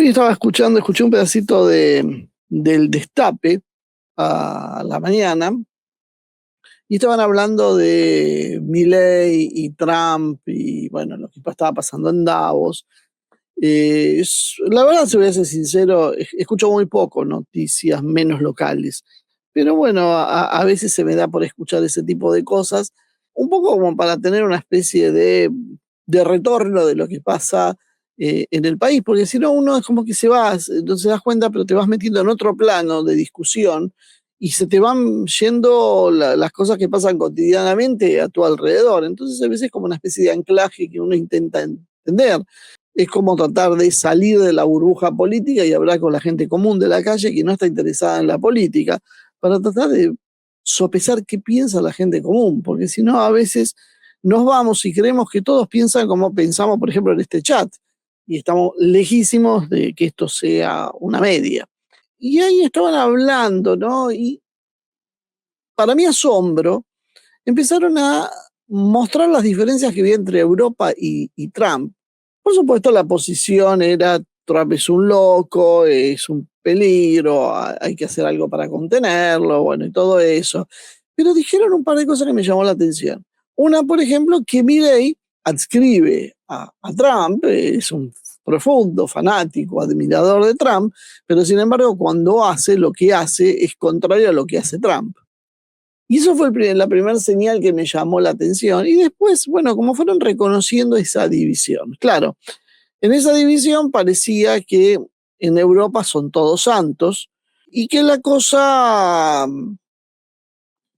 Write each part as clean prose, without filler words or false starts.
Hoy escuché un pedacito del Destape a la mañana y estaban hablando de Milei y Trump y bueno, lo que estaba pasando en Davos. La verdad, si voy a ser sincero, escucho muy poco noticias menos locales, pero bueno, a veces se me da por escuchar ese tipo de cosas, un poco como para tener una especie de retorno de lo que pasa en el país, porque si no uno es como que no se das cuenta, pero te vas metiendo en otro plano de discusión y se te van yendo las cosas que pasan cotidianamente a tu alrededor. Entonces a veces es como una especie de anclaje que uno intenta entender. Es como tratar de salir de la burbuja política y hablar con la gente común de la calle que no está interesada en la política, para tratar de sopesar qué piensa la gente común, porque si no, a veces nos vamos y creemos que todos piensan como pensamos, por ejemplo, en este chat, y estamos lejísimos de que esto sea una media. Y ahí estaban hablando, ¿no? Y para mi asombro, empezaron a mostrar las diferencias que había entre Europa y Trump. Por supuesto, la posición era: Trump es un loco, es un peligro, hay que hacer algo para contenerlo, bueno, y todo eso. Pero dijeron un par de cosas que me llamó la atención. Una, por ejemplo, que Milley adscribe a Trump, es un profundo fanático, admirador de Trump, pero sin embargo, cuando hace lo que hace es contrario a lo que hace Trump. Y eso fue la primera señal que me llamó la atención. Y después, bueno, como fueron reconociendo esa división. Claro, en esa división parecía que en Europa son todos santos y que la cosa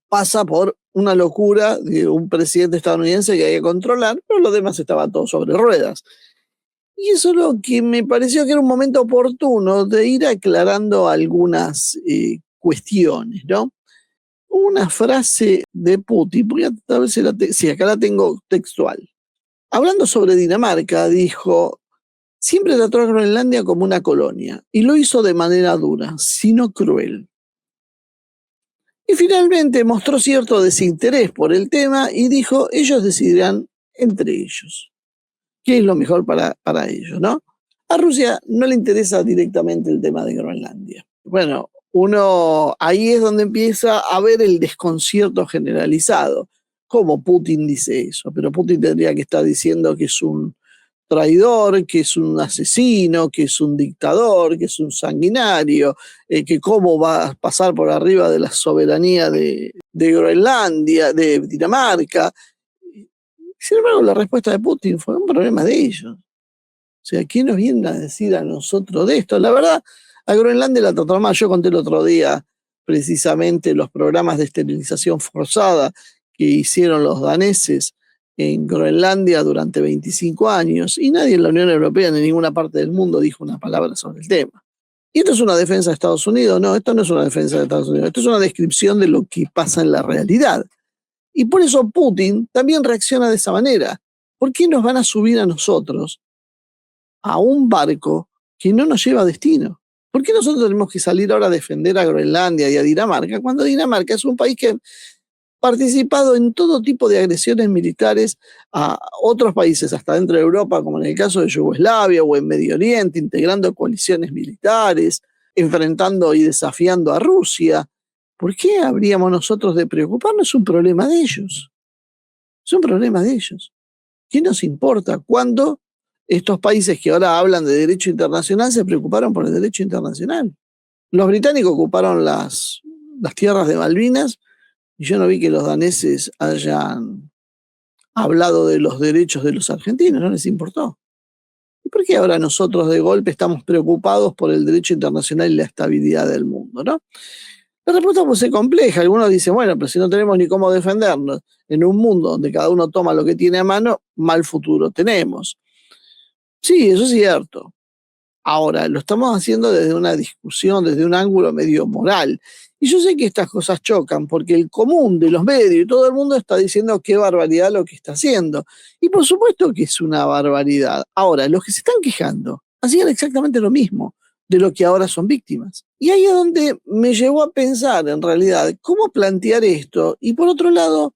pasa por una locura de un presidente estadounidense que hay que controlar, pero lo demás estaba todo sobre ruedas. Y eso es lo que me pareció que era un momento oportuno de ir aclarando algunas cuestiones, ¿no? Una frase de Putin, voy a ver si sí, acá la tengo textual. Hablando sobre Dinamarca, dijo: siempre trató a Groenlandia como una colonia, y lo hizo de manera dura, sino cruel. Y finalmente mostró cierto desinterés por el tema y dijo: ellos decidirán entre ellos qué es lo mejor para ellos, ¿no? A Rusia no le interesa directamente el tema de Groenlandia. Bueno, ahí es donde empieza a ver el desconcierto generalizado. ¿Cómo Putin dice eso? Pero Putin tendría que estar diciendo que es un traidor, que es un asesino, que es un dictador, que es un sanguinario, que cómo va a pasar por arriba de la soberanía de Groenlandia, de Dinamarca. Sin embargo, la respuesta de Putin fue: un problema de ellos. O sea, ¿qué nos vienen a decir a nosotros de esto? La verdad, a Groenlandia la trataron mal. Yo conté el otro día precisamente los programas de esterilización forzada que hicieron los daneses en Groenlandia durante 25 años y nadie en la Unión Europea ni en ninguna parte del mundo dijo una palabra sobre el tema. ¿Y esto es una defensa de Estados Unidos? No, esto no es una defensa de Estados Unidos. Esto es una descripción de lo que pasa en la realidad. Y por eso Putin también reacciona de esa manera. ¿Por qué nos van a subir a nosotros a un barco que no nos lleva a destino? ¿Por qué nosotros tenemos que salir ahora a defender a Groenlandia y a Dinamarca cuando Dinamarca es un país que ha participado en todo tipo de agresiones militares a otros países, hasta dentro de Europa, como en el caso de Yugoslavia o en Medio Oriente, integrando coaliciones militares, enfrentando y desafiando a Rusia? ¿Por qué habríamos nosotros de preocuparnos? Es un problema de ellos. Es un problema de ellos. ¿Qué nos importa cuando estos países que ahora hablan de derecho internacional se preocuparon por el derecho internacional? Los británicos ocuparon las tierras de Malvinas y yo no vi que los daneses hayan hablado de los derechos de los argentinos, no les importó. ¿Y por qué ahora nosotros de golpe estamos preocupados por el derecho internacional y la estabilidad del mundo, no? La respuesta puede ser compleja. Algunos dicen: bueno, pero si no tenemos ni cómo defendernos en un mundo donde cada uno toma lo que tiene a mano, mal futuro tenemos. Sí, eso es cierto. Ahora, lo estamos haciendo desde una discusión, desde un ángulo medio moral. Y yo sé que estas cosas chocan, porque el común de los medios y todo el mundo está diciendo qué barbaridad lo que está haciendo. Y por supuesto que es una barbaridad. Ahora, los que se están quejando hacían exactamente lo mismo de lo que ahora son víctimas. Y ahí es donde me llevó a pensar, en realidad, cómo plantear esto. Y por otro lado,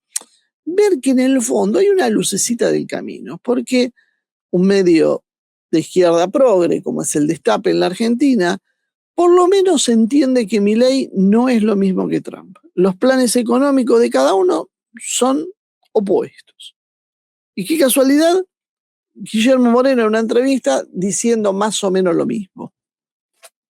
ver que en el fondo hay una lucecita del camino, porque un medio de izquierda progre, como es el Destape en la Argentina, por lo menos se entiende que Milei no es lo mismo que Trump. Los planes económicos de cada uno son opuestos. Y qué casualidad, Guillermo Moreno en una entrevista diciendo más o menos lo mismo.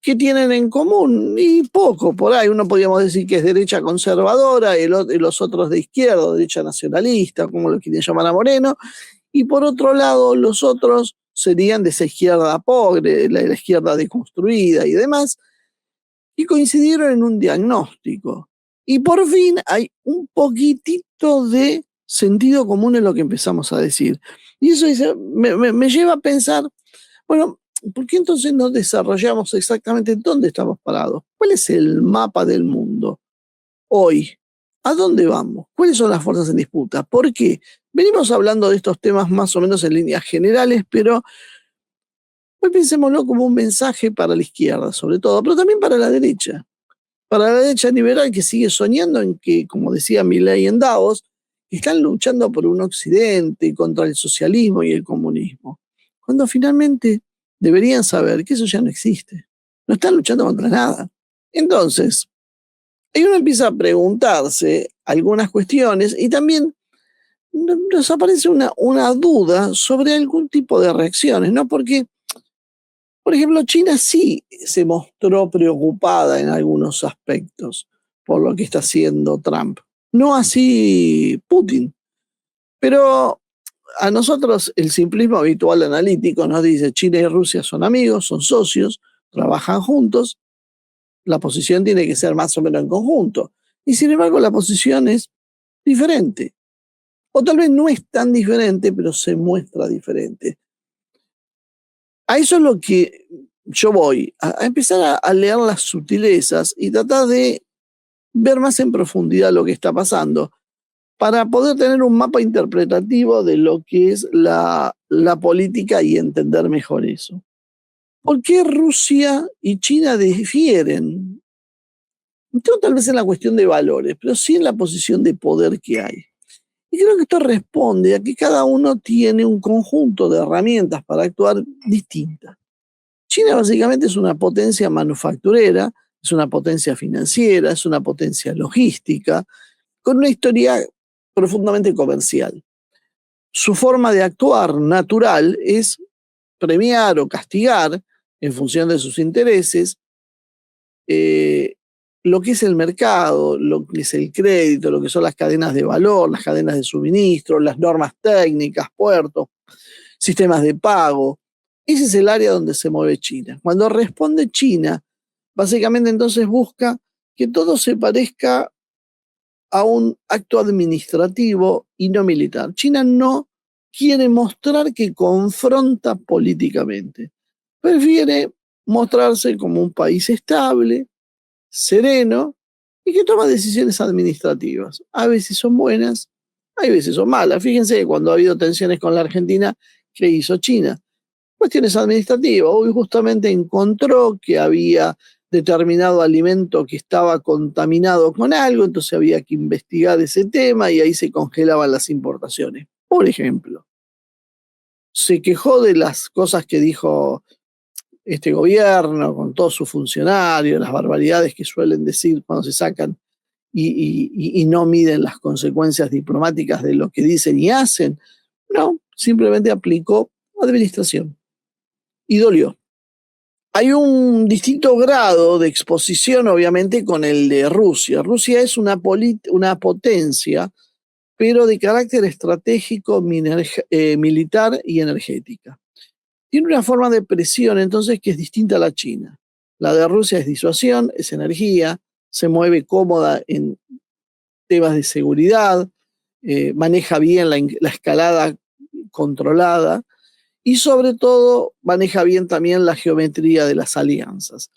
¿Qué tienen en común? Y poco, por ahí uno podríamos decir que es derecha conservadora, y los otros de izquierda, derecha nacionalista, como lo quieren llamar a Moreno, y por otro lado los otros serían de esa izquierda pobre, la izquierda deconstruida y demás, y coincidieron en un diagnóstico. Y por fin hay un poquitito de sentido común en lo que empezamos a decir. Y eso me lleva a pensar, bueno, ¿por qué entonces no desarrollamos exactamente dónde estamos parados? ¿Cuál es el mapa del mundo hoy? ¿A dónde vamos? ¿Cuáles son las fuerzas en disputa? ¿Por qué? Venimos hablando de estos temas más o menos en líneas generales, pero hoy pensémoslo como un mensaje para la izquierda, sobre todo, pero también para la derecha. Para la derecha liberal que sigue soñando en que, como decía Milei en Davos, están luchando por un occidente contra el socialismo y el comunismo. Cuando finalmente deberían saber que eso ya no existe. No están luchando contra nada. Entonces, ahí uno empieza a preguntarse algunas cuestiones y también nos aparece una duda sobre algún tipo de reacciones, ¿no? Porque, por ejemplo, China sí se mostró preocupada en algunos aspectos por lo que está haciendo Trump. No así Putin. Pero a nosotros el simplismo habitual analítico nos dice China y Rusia son amigos, son socios, trabajan juntos, la posición tiene que ser más o menos en conjunto. Y sin embargo la posición es diferente. O tal vez no es tan diferente, pero se muestra diferente. A eso es lo que yo voy, a empezar a leer las sutilezas y tratar de ver más en profundidad lo que está pasando para poder tener un mapa interpretativo de lo que es la política y entender mejor eso. ¿Por qué Rusia y China difieren? No tal vez en la cuestión de valores, pero sí en la posición de poder que hay. Y creo que esto responde a que cada uno tiene un conjunto de herramientas para actuar distintas. China básicamente es una potencia manufacturera, es una potencia financiera, es una potencia logística, con una historia profundamente comercial. Su forma de actuar natural es premiar o castigar en función de sus intereses lo que es el mercado, lo que es el crédito, lo que son las cadenas de valor, las cadenas de suministro, las normas técnicas, puertos, sistemas de pago. Ese es el área donde se mueve China. Cuando responde China, básicamente entonces busca que todo se parezca a un acto administrativo y no militar. China no quiere mostrar que confronta políticamente. Prefiere mostrarse como un país estable, sereno y que toma decisiones administrativas. A veces son buenas, a veces son malas. Fíjense que cuando ha habido tensiones con la Argentina, ¿qué hizo China? Cuestiones administrativas. Hoy justamente encontró que había determinado alimento que estaba contaminado con algo, entonces había que investigar ese tema y ahí se congelaban las importaciones. Por ejemplo, se quejó de las cosas que dijo este gobierno con todos sus funcionarios, las barbaridades que suelen decir cuando se sacan y no miden las consecuencias diplomáticas de lo que dicen y hacen. No, simplemente aplicó administración y dolió. Hay un distinto grado de exposición, obviamente, con el de Rusia. Rusia es una potencia, pero de carácter estratégico, militar y energética. Tiene una forma de presión, entonces, que es distinta a la China. La de Rusia es disuasión, es energía, se mueve cómoda en temas de seguridad, maneja bien la escalada controlada, y sobre todo maneja bien también la geometría de las alianzas.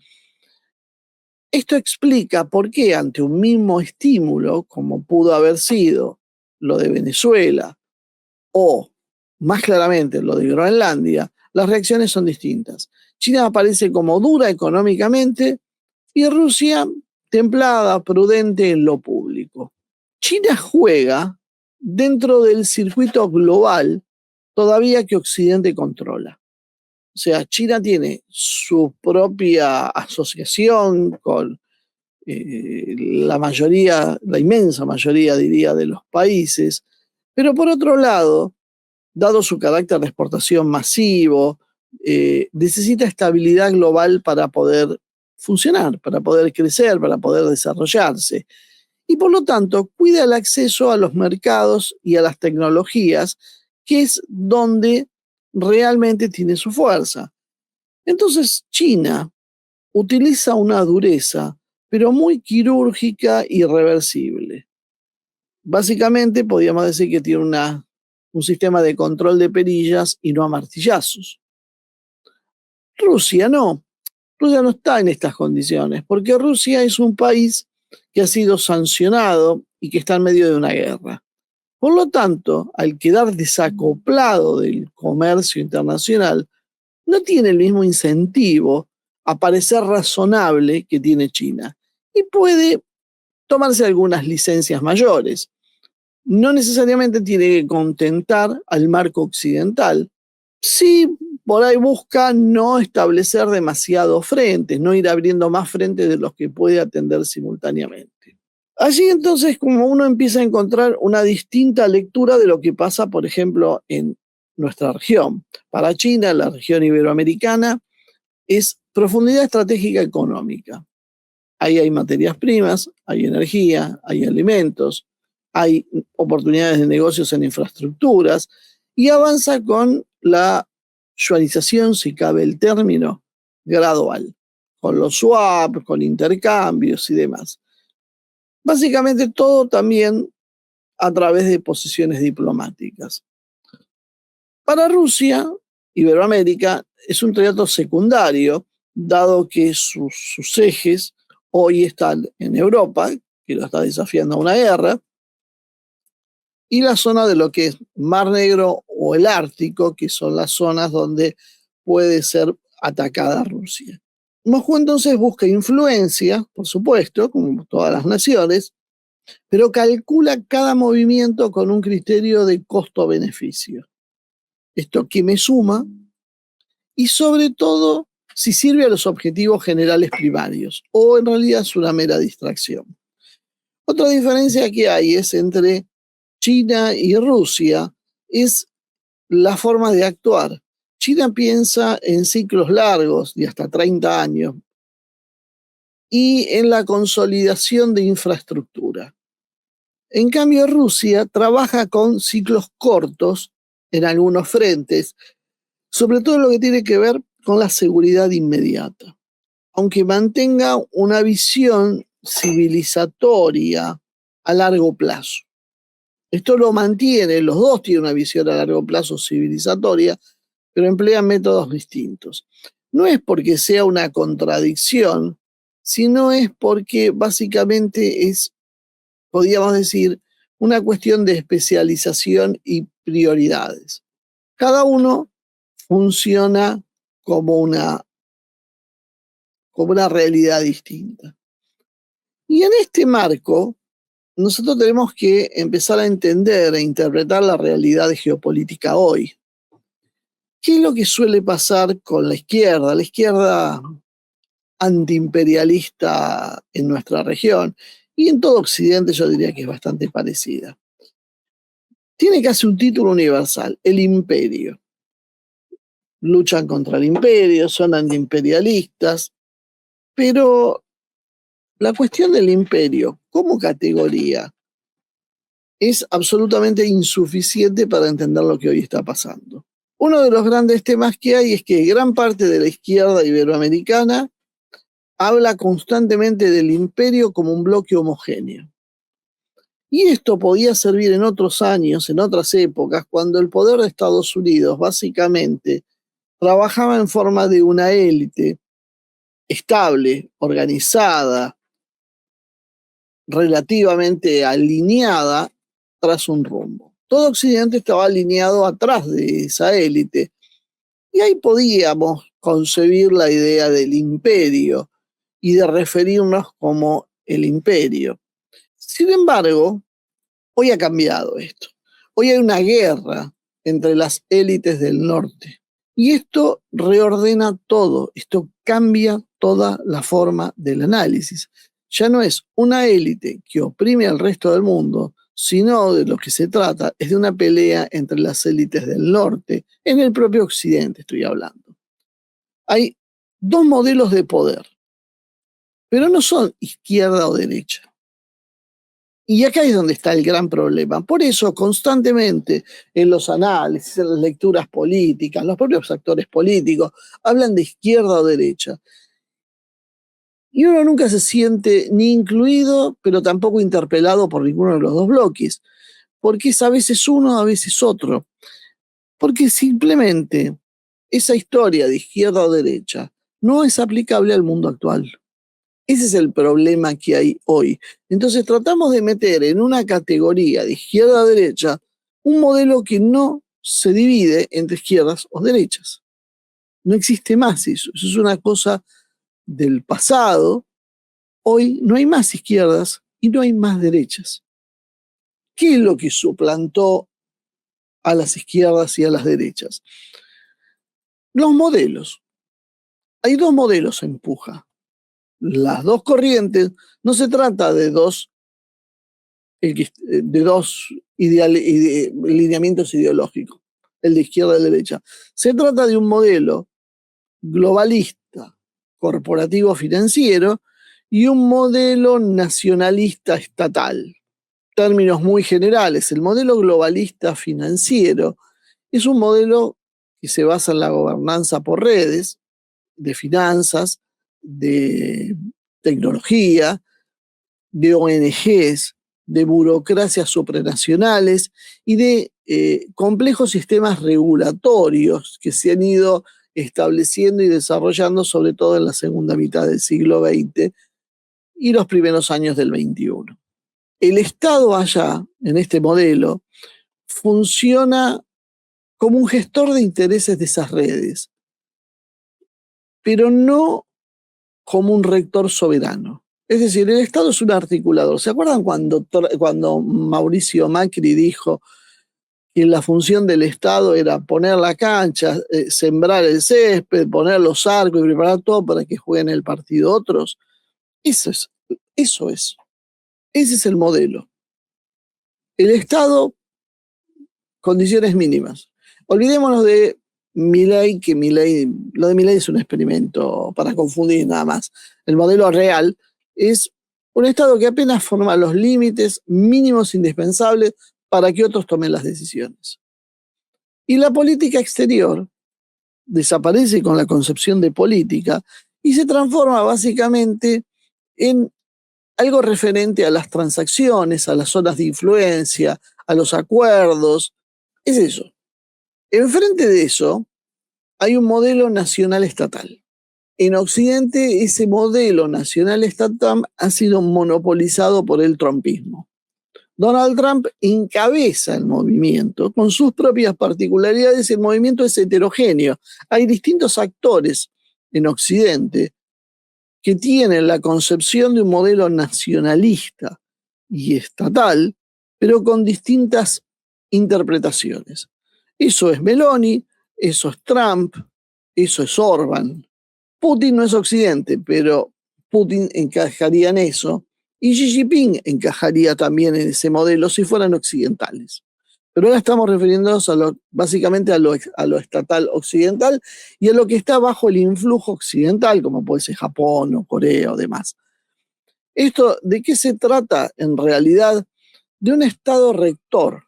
Esto explica por qué ante un mismo estímulo, como pudo haber sido lo de Venezuela o más claramente lo de Groenlandia, las reacciones son distintas. China aparece como dura económicamente y Rusia templada, prudente en lo público. China juega dentro del circuito global todavía que Occidente controla. O sea, China tiene su propia asociación con la mayoría, la inmensa mayoría, diría, de los países, pero por otro lado, dado su carácter de exportación masivo, necesita estabilidad global para poder funcionar, para poder crecer, para poder desarrollarse. Y por lo tanto, cuida el acceso a los mercados y a las tecnologías, que es donde realmente tiene su fuerza. Entonces, China utiliza una dureza, pero muy quirúrgica y reversible. Básicamente, podríamos decir que tiene un sistema de control de perillas y no a martillazos. Rusia no. Rusia no está en estas condiciones, porque Rusia es un país que ha sido sancionado y que está en medio de una guerra. Por lo tanto, al quedar desacoplado del comercio internacional, no tiene el mismo incentivo a parecer razonable que tiene China y puede tomarse algunas licencias mayores. No necesariamente tiene que contentar al marco occidental. Sí, por ahí busca no establecer demasiados frentes, no ir abriendo más frentes de los que puede atender simultáneamente. Allí entonces como uno empieza a encontrar una distinta lectura de lo que pasa, por ejemplo, en nuestra región. Para China, la región iberoamericana, es profundidad estratégica económica. Ahí hay materias primas, hay energía, hay alimentos, hay oportunidades de negocios en infraestructuras y avanza con la yuanización, si cabe el término, gradual, con los swaps, con intercambios y demás. Básicamente todo también a través de posiciones diplomáticas. Para Rusia, Iberoamérica es un teatro secundario, dado que sus ejes hoy están en Europa, que lo está desafiando a una guerra, y la zona de lo que es Mar Negro o el Ártico, que son las zonas donde puede ser atacada Rusia. Moscú entonces busca influencia, por supuesto, como todas las naciones, pero calcula cada movimiento con un criterio de costo-beneficio. Esto que me suma y sobre todo si sirve a los objetivos generales primarios o en realidad es una mera distracción. Otra diferencia que hay es entre China y Rusia es la forma de actuar. China piensa en ciclos largos de hasta 30 años y en la consolidación de infraestructura. En cambio, Rusia trabaja con ciclos cortos en algunos frentes, sobre todo lo que tiene que ver con la seguridad inmediata, aunque mantenga una visión civilizatoria a largo plazo. Esto lo mantiene, los dos tienen una visión a largo plazo civilizatoria, pero emplean métodos distintos. No es porque sea una contradicción, sino es porque básicamente es, podríamos decir, una cuestión de especialización y prioridades. Cada uno funciona como una realidad distinta. Y en este marco, nosotros tenemos que empezar a entender e interpretar la realidad geopolítica hoy. ¿Qué es lo que suele pasar con la izquierda? La izquierda antiimperialista en nuestra región y en todo Occidente yo diría que es bastante parecida. Tiene casi un título universal, el imperio. Luchan contra el imperio, son antiimperialistas, pero la cuestión del imperio como categoría es absolutamente insuficiente para entender lo que hoy está pasando. Uno de los grandes temas que hay es que gran parte de la izquierda iberoamericana habla constantemente del imperio como un bloque homogéneo. Y esto podía servir en otros años, en otras épocas, cuando el poder de Estados Unidos básicamente trabajaba en forma de una élite estable, organizada, relativamente alineada tras un rumbo. Todo Occidente estaba alineado atrás de esa élite y ahí podíamos concebir la idea del imperio y de referirnos como el imperio. Sin embargo, hoy ha cambiado esto. Hoy hay una guerra entre las élites del norte Y esto reordena todo, esto cambia toda la forma del análisis. Ya no es una élite que oprime al resto del mundo, sino de lo que se trata es de una pelea entre las élites del norte, en el propio occidente estoy hablando. Hay dos modelos de poder, pero no son izquierda o derecha. Y acá es donde está el gran problema. Por eso, constantemente en los análisis, en las lecturas políticas, los propios actores políticos hablan de izquierda o derecha. Y uno nunca se siente ni incluido, pero tampoco interpelado por ninguno de los dos bloques, porque es a veces uno, a veces otro. Porque simplemente esa historia de izquierda o derecha no es aplicable al mundo actual. Ese es el problema que hay hoy. Entonces tratamos de meter en una categoría de izquierda a derecha un modelo que no se divide entre izquierdas o derechas. No existe más eso. Eso es una cosa del pasado. Hoy no hay más izquierdas y no hay más derechas. ¿Qué es lo que suplantó a las izquierdas y a las derechas? Los modelos. Hay dos modelos en puja. Las dos corrientes, no se trata de dos lineamientos ideológicos, el de izquierda y de derecha. Se trata de un modelo globalista, corporativo financiero, y un modelo nacionalista estatal. Términos muy generales, el modelo globalista financiero es un modelo que se basa en la gobernanza por redes, de finanzas, de tecnología, de ONGs, de burocracias supranacionales y de complejos sistemas regulatorios que se han ido estableciendo y desarrollando sobre todo en la segunda mitad del siglo XX y los primeros años del XXI. El Estado allá, en este modelo, funciona como un gestor de intereses de esas redes, pero no como un rector soberano. Es decir, el Estado es un articulador. ¿Se acuerdan cuando Mauricio Macri dijo que la función del Estado era poner la cancha, sembrar el césped, poner los arcos y preparar todo para que jueguen el partido otros? Eso es. Ese es el modelo. El Estado, condiciones mínimas. Olvidémonos de Milei, que lo de Milei es un experimento para confundir nada más. El modelo real es un Estado que apenas forma los límites mínimos indispensables para que otros tomen las decisiones. Y la política exterior desaparece con la concepción de política y se transforma básicamente en algo referente a las transacciones, a las zonas de influencia, a los acuerdos. Es eso. Enfrente de eso hay un modelo nacional estatal. En Occidente ese modelo nacional estatal ha sido monopolizado por el trumpismo. Donald Trump encabeza el movimiento con sus propias particularidades. El movimiento es heterogéneo. Hay distintos actores en Occidente que tienen la concepción de un modelo nacionalista y estatal, pero con distintas interpretaciones. Eso es Meloni, eso es Trump, eso es Orbán. Putin no es Occidente, pero Putin encajaría en eso. Y Xi Jinping encajaría también en ese modelo si fueran occidentales. Pero ahora estamos refiriéndonos básicamente a lo estatal occidental y a lo que está bajo el influjo occidental, como puede ser Japón o Corea o demás. ¿Esto de qué se trata en realidad? De un Estado rector,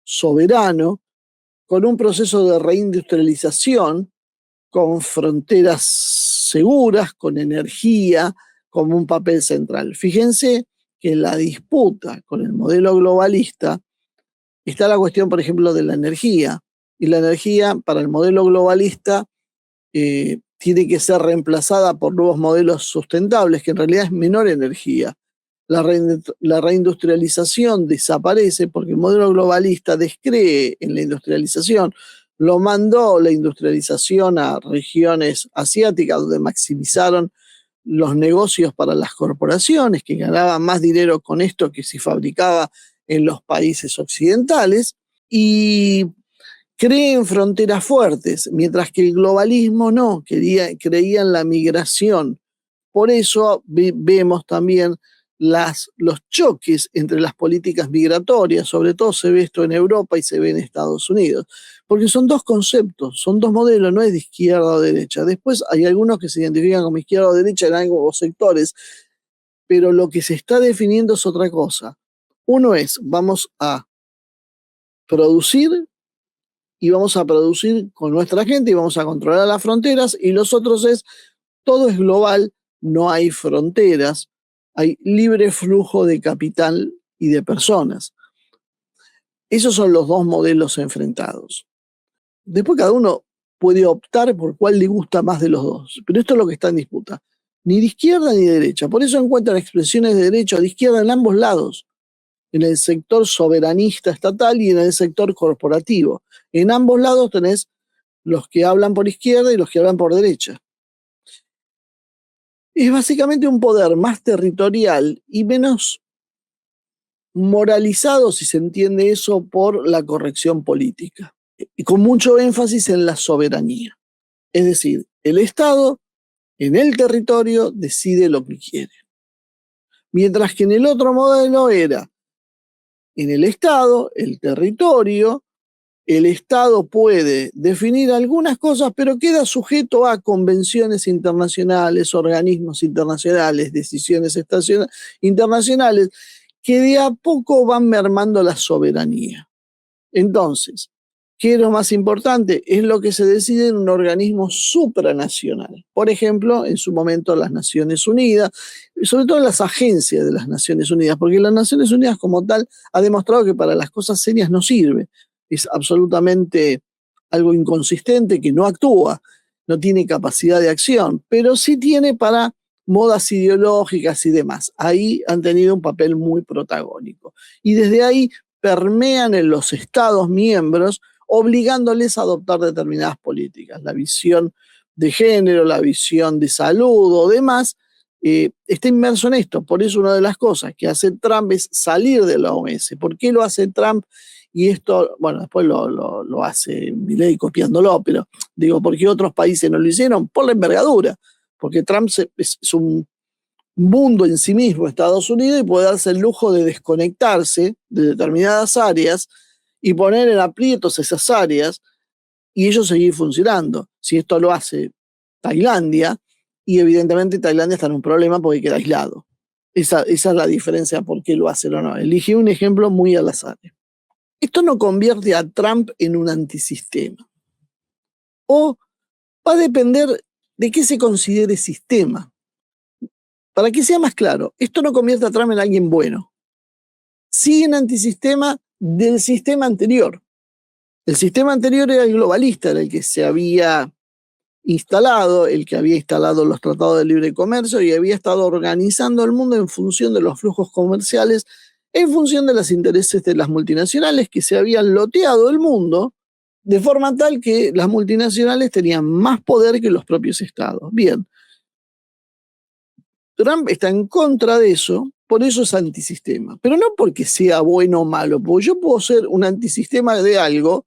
soberano, con un proceso de reindustrialización, con fronteras seguras, con energía, como un papel central. Fíjense que en la disputa con el modelo globalista está la cuestión, por ejemplo, de la energía. Y la energía para el modelo globalista tiene que ser reemplazada por nuevos modelos sustentables, que en realidad es menor energía. La reindustrialización desaparece porque el modelo globalista descree en la industrialización, lo mandó la industrialización a regiones asiáticas donde maximizaron los negocios para las corporaciones, que ganaban más dinero con esto que si fabricaba en los países occidentales, y creen fronteras fuertes, mientras que el globalismo no, creía en la migración. Por eso vemos también los choques entre las políticas migratorias, sobre todo se ve esto en Europa y se ve en Estados Unidos, porque son dos conceptos, son dos modelos, no es de izquierda o derecha. Después hay algunos que se identifican como izquierda o derecha en algunos sectores, pero lo que se está definiendo es otra cosa. Uno es, vamos a producir y vamos a producir con nuestra gente y vamos a controlar las fronteras, y los otros es, todo es global, no hay fronteras, hay libre flujo de capital y de personas. Esos son los dos modelos enfrentados. Después cada uno puede optar por cuál le gusta más de los dos, pero esto es lo que está en disputa. Ni de izquierda ni de derecha. Por eso encuentran expresiones de derecha o de izquierda en ambos lados, en el sector soberanista estatal y en el sector corporativo. En ambos lados tenés los que hablan por izquierda y los que hablan por derecha. Es básicamente un poder más territorial y menos moralizado, si se entiende eso, por la corrección política, y con mucho énfasis en la soberanía. Es decir, el Estado en el territorio decide lo que quiere. Mientras que en el otro modelo era, en el Estado, el territorio, el Estado puede definir algunas cosas, pero queda sujeto a convenciones internacionales, organismos internacionales, decisiones internacionales, que de a poco van mermando la soberanía. Entonces, ¿qué es lo más importante? Es lo que se decide en un organismo supranacional. Por ejemplo, en su momento las Naciones Unidas, sobre todo las agencias de las Naciones Unidas, porque las Naciones Unidas como tal ha demostrado que para las cosas serias no sirve. Es absolutamente algo inconsistente, que no actúa, no tiene capacidad de acción, pero sí tiene para modas ideológicas y demás. Ahí han tenido un papel muy protagónico. Y desde ahí permean en los Estados miembros, obligándoles a adoptar determinadas políticas. La visión de género, la visión de salud o demás, está inmerso en esto. Por eso una de las cosas que hace Trump es salir de la OMS. ¿Por qué lo hace Trump? Y esto, bueno, después lo hace Milei copiándolo, pero digo, ¿por qué otros países no lo hicieron? Por la envergadura, porque Trump es un mundo en sí mismo, Estados Unidos, y puede darse el lujo de desconectarse de determinadas áreas y poner en aprietos esas áreas y ellos seguir funcionando. Si esto lo hace Tailandia, y evidentemente Tailandia está en un problema porque queda aislado. Esa es la diferencia por qué lo hace o no. Elige un ejemplo muy al azar. Esto no convierte a Trump en un antisistema. O va a depender de qué se considere sistema. Para que sea más claro, esto no convierte a Trump en alguien bueno. Sí en antisistema del sistema anterior. El sistema anterior era el globalista, era el que se había instalado, el que había instalado los tratados de libre comercio y había estado organizando el mundo en función de los flujos comerciales, en función de los intereses de las multinacionales que se habían loteado el mundo, de forma tal que las multinacionales tenían más poder que los propios estados. Bien, Trump está en contra de eso, por eso es antisistema. Pero no porque sea bueno o malo, porque yo puedo ser un antisistema de algo,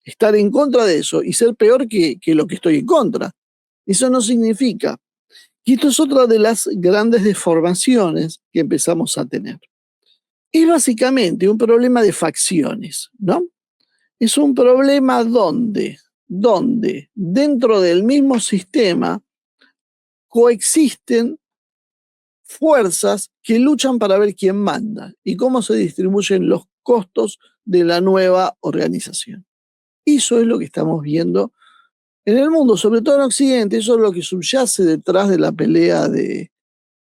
estar en contra de eso y ser peor que lo que estoy en contra. Eso no significa. Y esto es otra de las grandes deformaciones que empezamos a tener. Es básicamente un problema de facciones, ¿no? Es un problema donde dentro del mismo sistema coexisten fuerzas que luchan para ver quién manda y cómo se distribuyen los costos de la nueva organización. Eso es lo que estamos viendo en el mundo, sobre todo en Occidente. Eso es lo que subyace detrás de la pelea de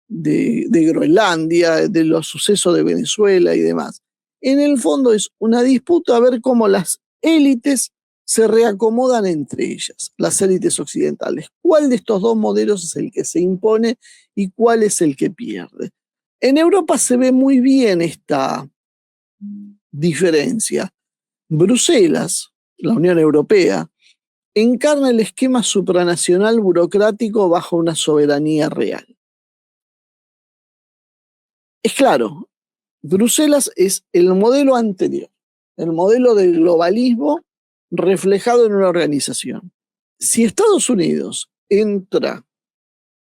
Groenlandia, de los sucesos de Venezuela y demás. En el fondo es una disputa a ver cómo las élites se reacomodan entre ellas, las élites occidentales. ¿Cuál de estos dos modelos es el que se impone y cuál es el que pierde? En Europa se ve muy bien esta diferencia. Bruselas, la Unión Europea, encarna el esquema supranacional burocrático bajo una soberanía real. Es claro, Bruselas es el modelo anterior, el modelo del globalismo reflejado en una organización. Si Estados Unidos entra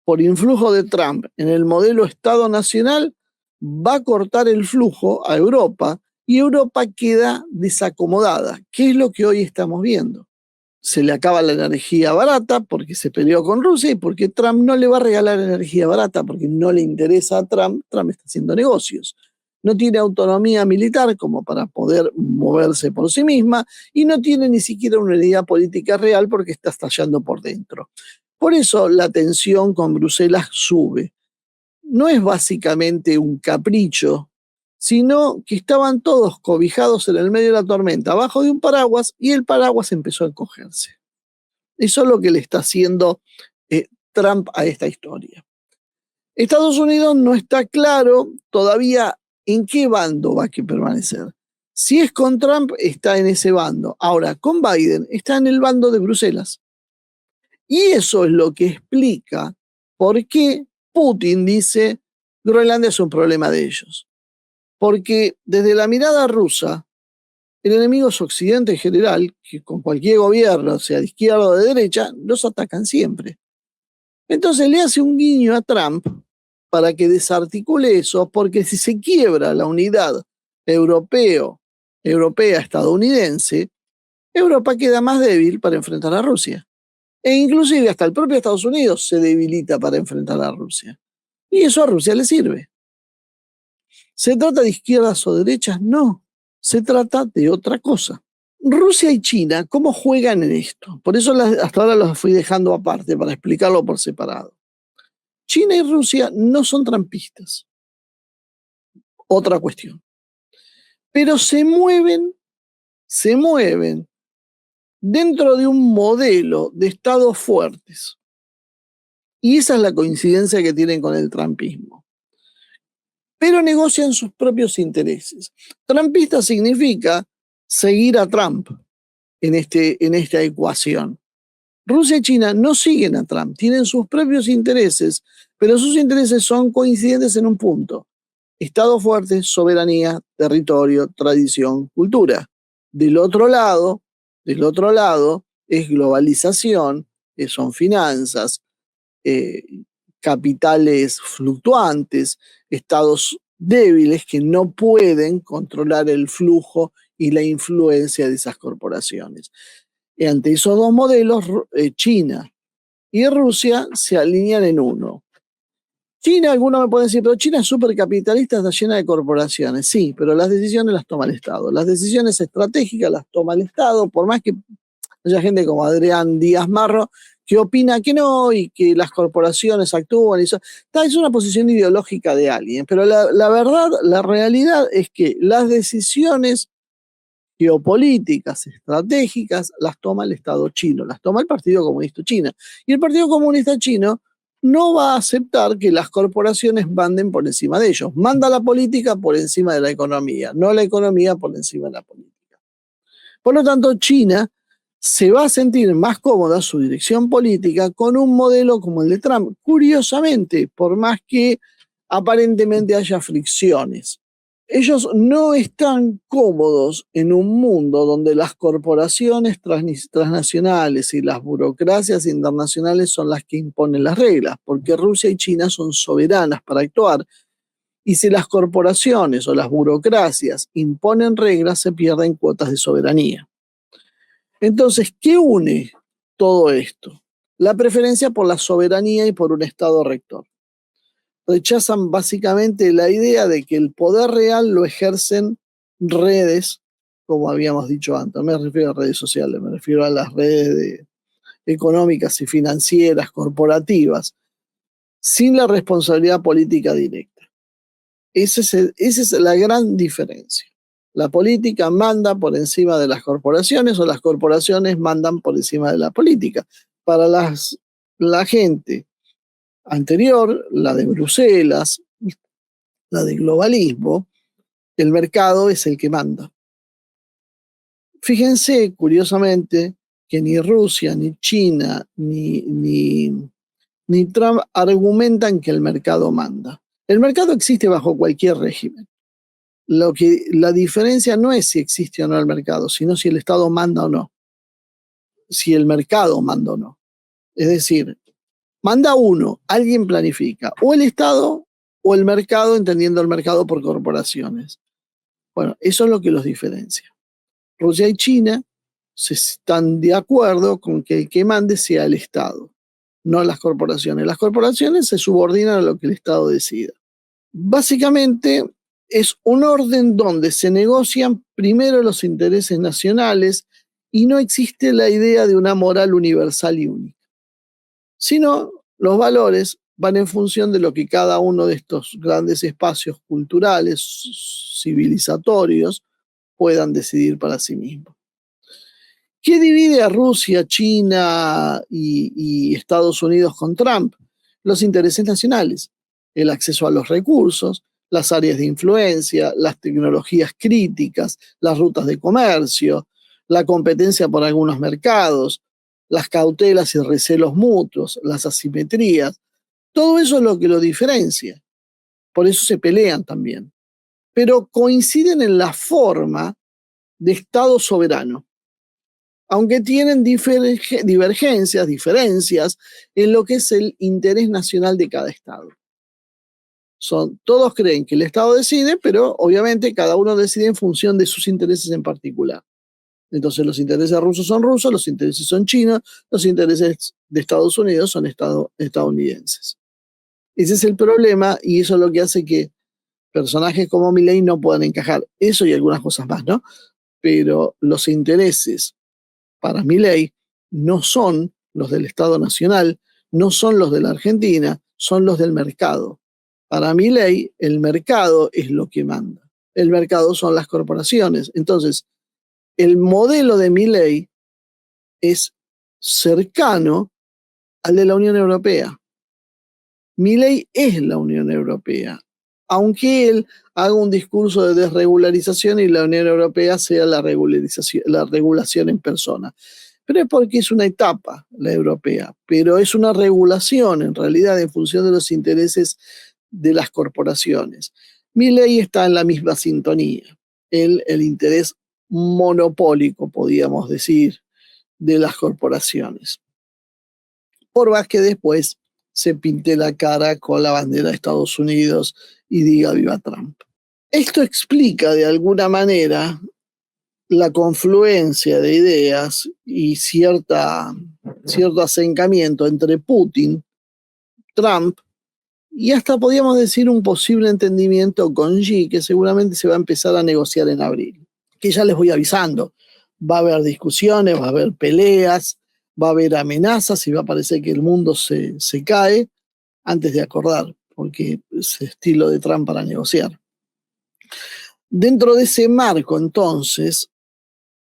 por influjo de Trump en el modelo Estado Nacional, va a cortar el flujo a Europa y Europa queda desacomodada, que es lo que hoy estamos viendo. Se le acaba la energía barata porque se peleó con Rusia y porque Trump no le va a regalar energía barata porque no le interesa a Trump. Trump está haciendo negocios. No tiene autonomía militar como para poder moverse por sí misma y no tiene ni siquiera una unidad política real porque está estallando por dentro. Por eso la tensión con Bruselas sube. No es básicamente un capricho, sino que estaban todos cobijados en el medio de la tormenta, abajo de un paraguas, y el paraguas empezó a encogerse. Eso es lo que le está haciendo Trump a esta historia. Estados Unidos no está claro todavía en qué bando va a permanecer. Si es con Trump, está en ese bando. Ahora, con Biden, está en el bando de Bruselas. Y eso es lo que explica por qué Putin dice Groenlandia es un problema de ellos. Porque desde la mirada rusa, el enemigo es Occidente en general, que con cualquier gobierno, sea de izquierda o de derecha, los atacan siempre. Entonces le hace un guiño a Trump para que desarticule eso, porque si se quiebra la unidad europea-estadounidense, Europa queda más débil para enfrentar a Rusia. E inclusive hasta el propio Estados Unidos se debilita para enfrentar a Rusia. Y eso a Rusia le sirve. ¿Se trata de izquierdas o derechas? No, se trata de otra cosa. Rusia y China, ¿cómo juegan en esto? Por eso hasta ahora los fui dejando aparte para explicarlo por separado. China y Rusia no son trampistas. Otra cuestión. Pero se mueven dentro de un modelo de estados fuertes. Y esa es la coincidencia que tienen con el trumpismo. Pero negocian sus propios intereses. Trumpista significa seguir a Trump en esta ecuación. Rusia y China no siguen a Trump, tienen sus propios intereses, pero sus intereses son coincidentes en un punto. Estado fuerte, soberanía, territorio, tradición, cultura. Del otro lado es globalización, son finanzas, capitales fluctuantes, estados débiles que no pueden controlar el flujo y la influencia de esas corporaciones. Y ante esos dos modelos, China y Rusia se alinean en uno. China, algunos me pueden decir, pero China es súper capitalista, está llena de corporaciones. Sí, pero las decisiones las toma el Estado. Las decisiones estratégicas las toma el Estado, por más que haya gente como Adrián Díaz Marro que opina que no y que las corporaciones actúan. Y eso. Es una posición ideológica de alguien, pero la verdad, la realidad es que las decisiones geopolíticas, estratégicas, las toma el Estado chino, las toma el Partido Comunista Chino. Y el Partido Comunista Chino no va a aceptar que las corporaciones manden por encima de ellos. Manda la política por encima de la economía, no la economía por encima de la política. Por lo tanto, China se va a sentir más cómoda su dirección política con un modelo como el de Trump. Curiosamente, por más que aparentemente haya fricciones, ellos no están cómodos en un mundo donde las corporaciones transnacionales y las burocracias internacionales son las que imponen las reglas, porque Rusia y China son soberanas para actuar. Y si las corporaciones o las burocracias imponen reglas, se pierden cuotas de soberanía. Entonces, ¿qué une todo esto? La preferencia por la soberanía y por un Estado rector. Rechazan básicamente la idea de que el poder real lo ejercen redes, como habíamos dicho antes. No me refiero a redes sociales, me refiero a las redes económicas y financieras, corporativas, sin la responsabilidad política directa. Esa es la gran diferencia. La política manda por encima de las corporaciones o las corporaciones mandan por encima de la política. Para la gente anterior, la de Bruselas, la de globalismo, el mercado es el que manda. Fíjense, curiosamente, que ni Rusia, ni China, ni Trump argumentan que el mercado manda. El mercado existe bajo cualquier régimen. La diferencia no es si existe o no el mercado, sino si el Estado manda o no. si el mercado manda o no. Es decir, manda uno, alguien planifica, o el Estado o el mercado, entendiendo el mercado por corporaciones. Bueno, eso es lo que los diferencia. Rusia y China se están de acuerdo con que el que mande sea el Estado, no las corporaciones. Las corporaciones se subordinan a lo que el Estado decida. Básicamente es un orden donde se negocian primero los intereses nacionales y no existe la idea de una moral universal y única, sino los valores van en función de lo que cada uno de estos grandes espacios culturales, civilizatorios, puedan decidir para sí mismos. ¿Qué divide a Rusia, China y Estados Unidos con Trump? Los intereses nacionales, el acceso a los recursos, las áreas de influencia, las tecnologías críticas, las rutas de comercio, la competencia por algunos mercados, las cautelas y recelos mutuos, las asimetrías. Todo eso es lo que lo diferencia. Por eso se pelean también. Pero coinciden en la forma de Estado soberano, aunque tienen divergencias, diferencias en lo que es el interés nacional de cada Estado. Todos creen que el Estado decide, pero obviamente cada uno decide en función de sus intereses en particular. Entonces los intereses rusos, los intereses son chinos, los intereses de Estados Unidos son estadounidenses. Ese es el problema y eso es lo que hace que personajes como Milei no puedan encajar. Eso y algunas cosas más, ¿no? Pero los intereses para Milei no son los del Estado Nacional, no son los de la Argentina, son los del mercado. Para Milei, el mercado es lo que manda. El mercado son las corporaciones. Entonces, el modelo de Milei es cercano al de la Unión Europea. Milei es la Unión Europea, aunque él haga un discurso de desregularización y la Unión Europea sea la regulación en persona. Pero es porque es una etapa la europea, pero es una regulación en realidad en función de los intereses de las corporaciones. Milei está en la misma sintonía, el interés monopólico, podríamos decir, de las corporaciones. Por más que después se pinte la cara con la bandera de Estados Unidos y diga viva Trump. Esto explica de alguna manera la confluencia de ideas y cierto acercamiento entre Putin, Trump y hasta podríamos decir un posible entendimiento con Xi, que seguramente se va a empezar a negociar en abril. Que ya les voy avisando, va a haber discusiones, va a haber peleas, va a haber amenazas y va a parecer que el mundo se cae antes de acordar, porque es el estilo de Trump para negociar. Dentro de ese marco, entonces,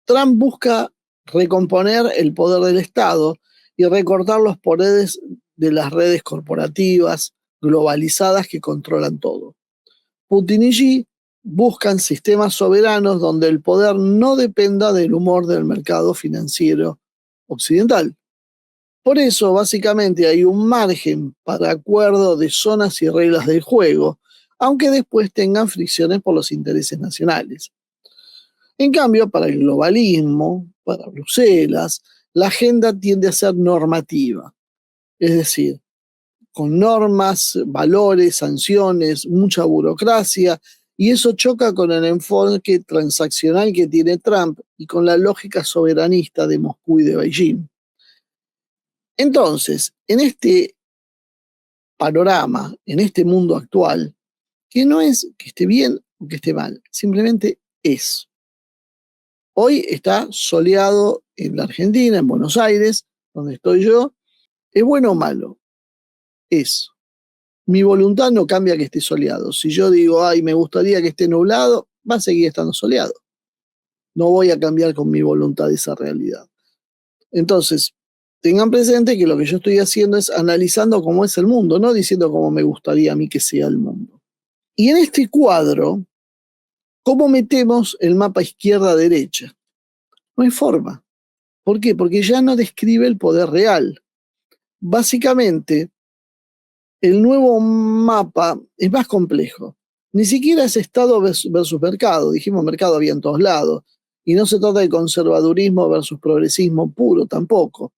Trump busca recomponer el poder del Estado y recortar los poderes de las redes corporativas globalizadas que controlan todo. Putin y Xi buscan sistemas soberanos donde el poder no dependa del humor del mercado financiero occidental. Por eso, básicamente, hay un margen para acuerdo de zonas y reglas del juego, aunque después tengan fricciones por los intereses nacionales. En cambio, para el globalismo, para Bruselas, la agenda tiende a ser normativa, es decir, con normas, valores, sanciones, mucha burocracia, y eso choca con el enfoque transaccional que tiene Trump y con la lógica soberanista de Moscú y de Beijing. Entonces, en este panorama, en este mundo actual, que no es que esté bien o que esté mal, simplemente es. Hoy está soleado en la Argentina, en Buenos Aires, donde estoy yo. ¿Es bueno o malo? Es. Mi voluntad no cambia que esté soleado. Si yo digo, ay, me gustaría que esté nublado, va a seguir estando soleado. No voy a cambiar con mi voluntad esa realidad. Entonces, tengan presente que lo que yo estoy haciendo es analizando cómo es el mundo, no diciendo cómo me gustaría a mí que sea el mundo. Y en este cuadro, ¿cómo metemos el mapa izquierda-derecha? No hay forma. ¿Por qué? Porque ya no describe el poder real. Básicamente, el nuevo mapa es más complejo. Ni siquiera es Estado versus mercado. Dijimos mercado había en todos lados. Y no se trata de conservadurismo versus progresismo puro tampoco.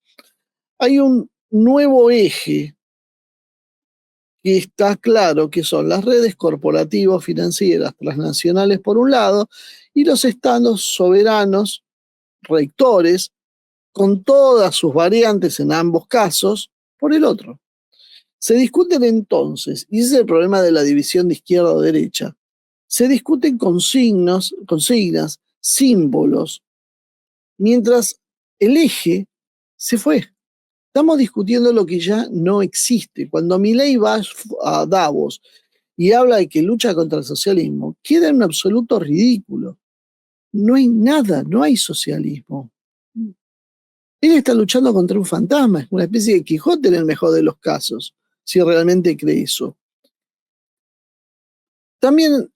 Hay un nuevo eje que está claro, que son las redes corporativas financieras transnacionales por un lado y los estados soberanos rectores con todas sus variantes en ambos casos por el otro. Se discuten entonces, y ese es el problema de la división de izquierda o derecha, se discuten consignas, símbolos, mientras el eje se fue. Estamos discutiendo lo que ya no existe. Cuando Milei va a Davos y habla de que lucha contra el socialismo, queda en un absoluto ridículo. No hay nada, no hay socialismo. Él está luchando contra un fantasma, es una especie de Quijote en el mejor de los casos, si realmente cree eso. También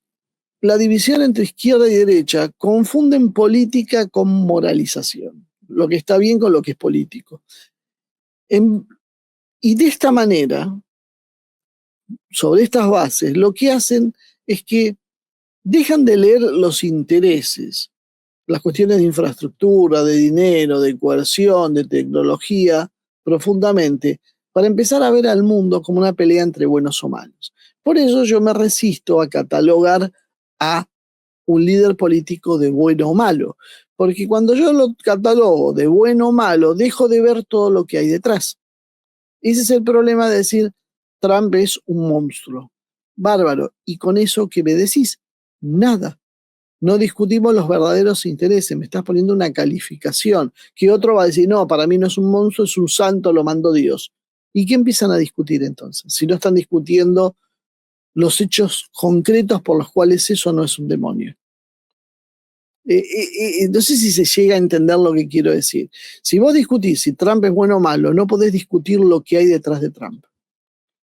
la división entre izquierda y derecha confunden política con moralización, lo que está bien con lo que es político. Y de esta manera, sobre estas bases, lo que hacen es que dejan de leer los intereses, las cuestiones de infraestructura, de dinero, de coerción, de tecnología, profundamente, para empezar a ver al mundo como una pelea entre buenos o malos. Por eso yo me resisto a catalogar a un líder político de bueno o malo, porque cuando yo lo catalogo de bueno o malo, dejo de ver todo lo que hay detrás. Ese es el problema de decir Trump es un monstruo. Bárbaro. ¿Y con eso qué me decís? Nada. No discutimos los verdaderos intereses, me estás poniendo una calificación, que otro va a decir, no, para mí no es un monstruo, es un santo, lo mandó Dios. ¿Y qué empiezan a discutir entonces? Si no están discutiendo los hechos concretos por los cuales eso no es un demonio. No sé si se llega a entender lo que quiero decir. Si vos discutís si Trump es bueno o malo, no podés discutir lo que hay detrás de Trump.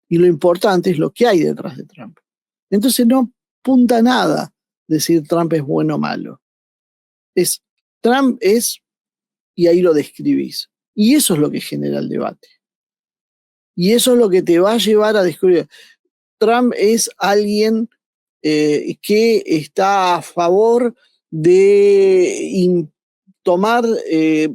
Y lo importante es lo que hay detrás de Trump. Entonces no punta nada decir Trump es bueno o malo. Trump es, y ahí lo describís. Y eso es lo que genera el debate. Y eso es lo que te va a llevar a descubrir. Trump es alguien que está a favor de tomar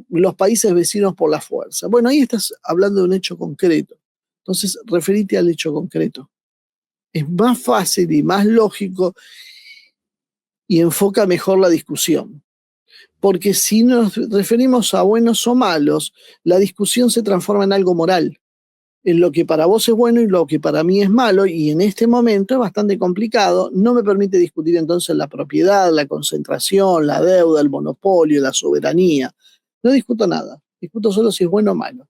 los países vecinos por la fuerza. Bueno, ahí estás hablando de un hecho concreto. Entonces, referite al hecho concreto. Es más fácil y más lógico y enfoca mejor la discusión. Porque si nos referimos a buenos o malos, la discusión se transforma en algo moral, en lo que para vos es bueno y lo que para mí es malo, y en este momento es bastante complicado, no me permite discutir entonces la propiedad, la concentración, la deuda, el monopolio, la soberanía. No discuto nada, discuto solo si es bueno o malo.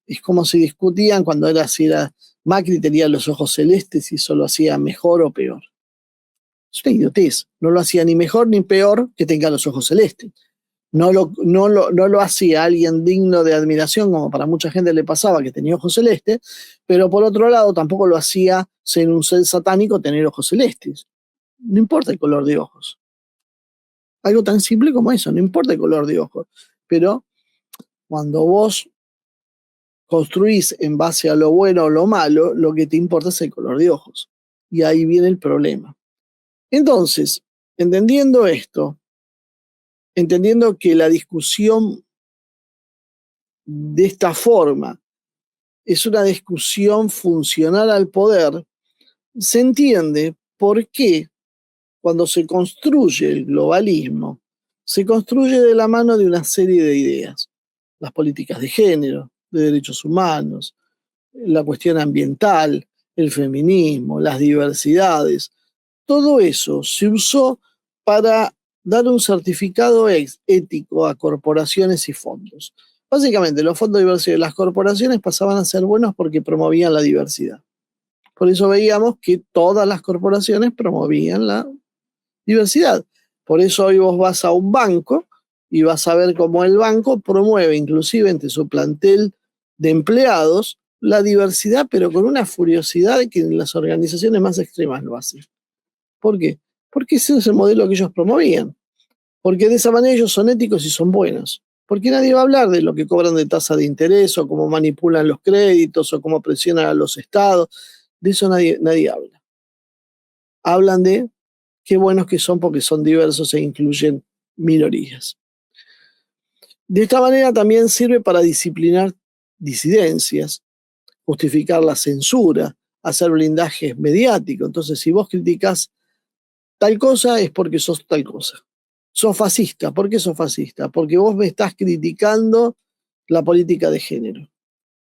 Es como si discutían cuando si era Macri tenía los ojos celestes y eso lo hacía mejor o peor. Es una idiotez, no lo hacía ni mejor ni peor que tenga los ojos celestes. No lo hacía alguien digno de admiración, como para mucha gente le pasaba que tenía ojos celestes, pero por otro lado tampoco lo hacía ser un ser satánico tener ojos celestes. No importa el color de ojos. Algo tan simple como eso, no importa el color de ojos. Pero cuando vos construís en base a lo bueno o lo malo, lo que te importa es el color de ojos. Y ahí viene el problema. Entonces, entendiendo esto, entendiendo que la discusión de esta forma es una discusión funcional al poder, se entiende por qué cuando se construye el globalismo, se construye de la mano de una serie de ideas. Las políticas de género, de derechos humanos, la cuestión ambiental, el feminismo, las diversidades. Todo eso se usó para dar un certificado ético a corporaciones y fondos. Básicamente, los fondos de diversidad de las corporaciones pasaban a ser buenos porque promovían la diversidad. Por eso veíamos que todas las corporaciones promovían la diversidad. Por eso hoy vos vas a un banco y vas a ver cómo el banco promueve, inclusive entre su plantel de empleados, la diversidad, pero con una furiosidad que en las organizaciones más extremas lo hacen. ¿Por qué? Porque ese es el modelo que ellos promovían. Porque de esa manera ellos son éticos y son buenos. Porque nadie va a hablar de lo que cobran de tasa de interés o cómo manipulan los créditos o cómo presionan a los estados. De eso nadie habla. Hablan de qué buenos que son porque son diversos e incluyen minorías. De esta manera también sirve para disciplinar disidencias, justificar la censura, hacer blindajes mediáticos. Entonces, si vos criticás tal cosa, es porque sos tal cosa. Sos fascista. ¿Por qué sos fascista? Porque vos me estás criticando la política de género.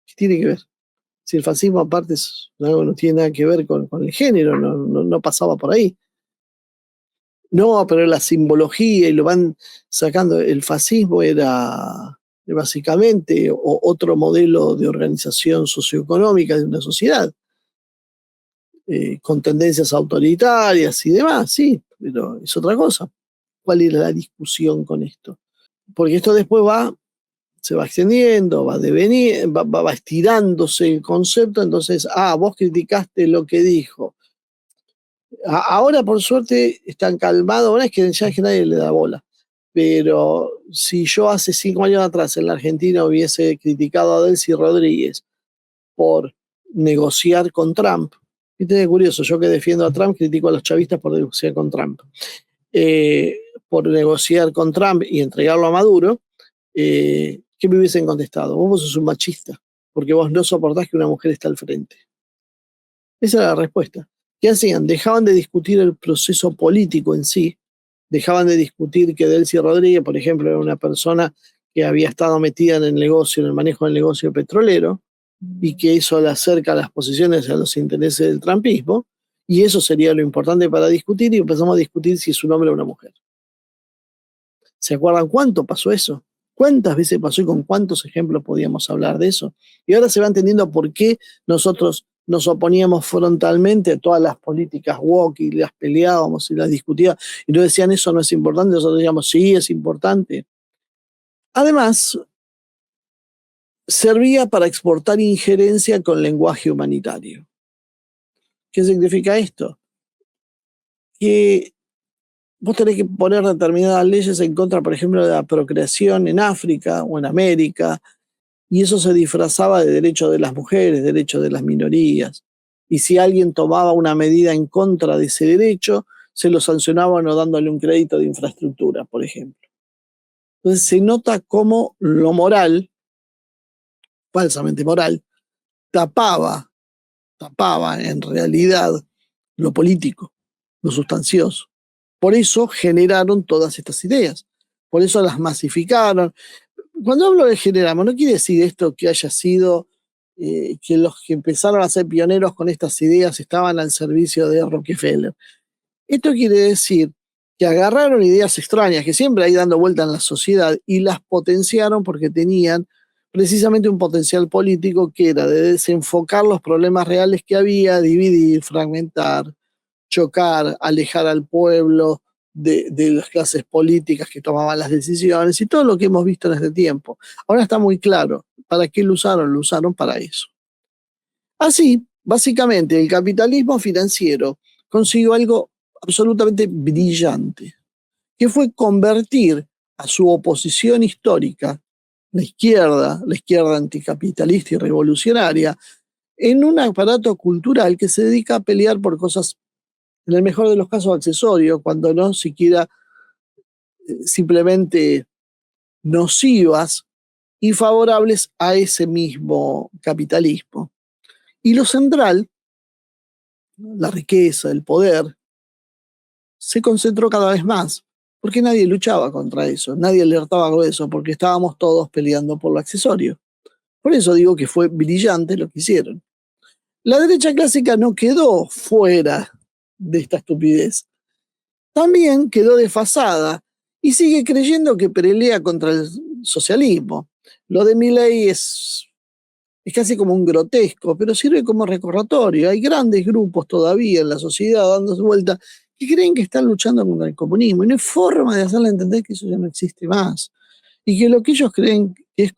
¿Qué tiene que ver? Si el fascismo aparte no tiene nada que ver con el género, no pasaba por ahí. No, pero la simbología y lo van sacando. El fascismo era básicamente otro modelo de organización socioeconómica de una sociedad, con tendencias autoritarias y demás, sí, pero es otra cosa. ¿Cuál era la discusión con esto? Porque esto después se va extendiendo, va estirándose el concepto, entonces, vos criticaste lo que dijo. Ahora, por suerte, están calmados, ahora es que ya es que nadie le da bola. Pero si yo hace 5 años atrás en la Argentina hubiese criticado a Delcy Rodríguez por negociar con Trump, fíjate es curioso, yo que defiendo a Trump critico a los chavistas por negociar con Trump. Por negociar con Trump y entregarlo a Maduro, ¿qué me hubiesen contestado? Vos sos un machista, porque vos no soportás que una mujer esté al frente. Esa era la respuesta. ¿Qué hacían? Dejaban de discutir el proceso político en sí, dejaban de discutir que Delcy Rodríguez, por ejemplo, era una persona que había estado metida en el negocio, en el manejo del negocio petrolero, y que eso le acerca las posiciones a los intereses del trumpismo, y eso sería lo importante para discutir, y empezamos a discutir si es un hombre o una mujer. ¿Se acuerdan cuánto pasó eso? ¿Cuántas veces pasó y con cuántos ejemplos podíamos hablar de eso? Y ahora se va entendiendo por qué nosotros nos oponíamos frontalmente a todas las políticas woke y las peleábamos y las discutíamos. Y nos decían, eso no es importante. Nosotros decíamos, sí, es importante. Además, servía para exportar injerencia con lenguaje humanitario. ¿Qué significa esto? Que vos tenés que poner determinadas leyes en contra, por ejemplo, de la procreación en África o en América, y eso se disfrazaba de derecho de las mujeres, derecho de las minorías. Y si alguien tomaba una medida en contra de ese derecho, se lo sancionaba no dándole un crédito de infraestructura, por ejemplo. Entonces se nota cómo lo moral, falsamente moral, tapaba en realidad lo político, lo sustancioso. Por eso generaron todas estas ideas, por eso las masificaron. Cuando hablo de generamos, no quiere decir esto que haya sido que los que empezaron a ser pioneros con estas ideas estaban al servicio de Rockefeller. Esto quiere decir que agarraron ideas extrañas que siempre hay dando vuelta en la sociedad y las potenciaron porque tenían precisamente un potencial político que era de desenfocar los problemas reales que había, dividir, fragmentar, chocar, alejar al pueblo de las clases políticas que tomaban las decisiones y todo lo que hemos visto en este tiempo. Ahora está muy claro, ¿para qué lo usaron? Lo usaron para eso. Así, básicamente, el capitalismo financiero consiguió algo absolutamente brillante, que fue convertir a su oposición histórica, la izquierda anticapitalista y revolucionaria, en un aparato cultural que se dedica a pelear por cosas, en el mejor de los casos, accesorios, cuando no siquiera simplemente nocivas y favorables a ese mismo capitalismo. Y lo central, la riqueza, el poder, se concentró cada vez más, porque nadie luchaba contra eso, nadie alertaba con eso, porque estábamos todos peleando por lo accesorio. Por eso digo que fue brillante lo que hicieron. La derecha clásica no quedó fuera de esta estupidez. También quedó desfasada y sigue creyendo que pelea contra el socialismo. Lo de Milei es casi como un grotesco, pero sirve como recordatorio. Hay grandes grupos todavía en la sociedad dando vuelta que creen que están luchando contra el comunismo y no hay forma de hacerle entender que eso ya no existe más. Y que lo que ellos creen que es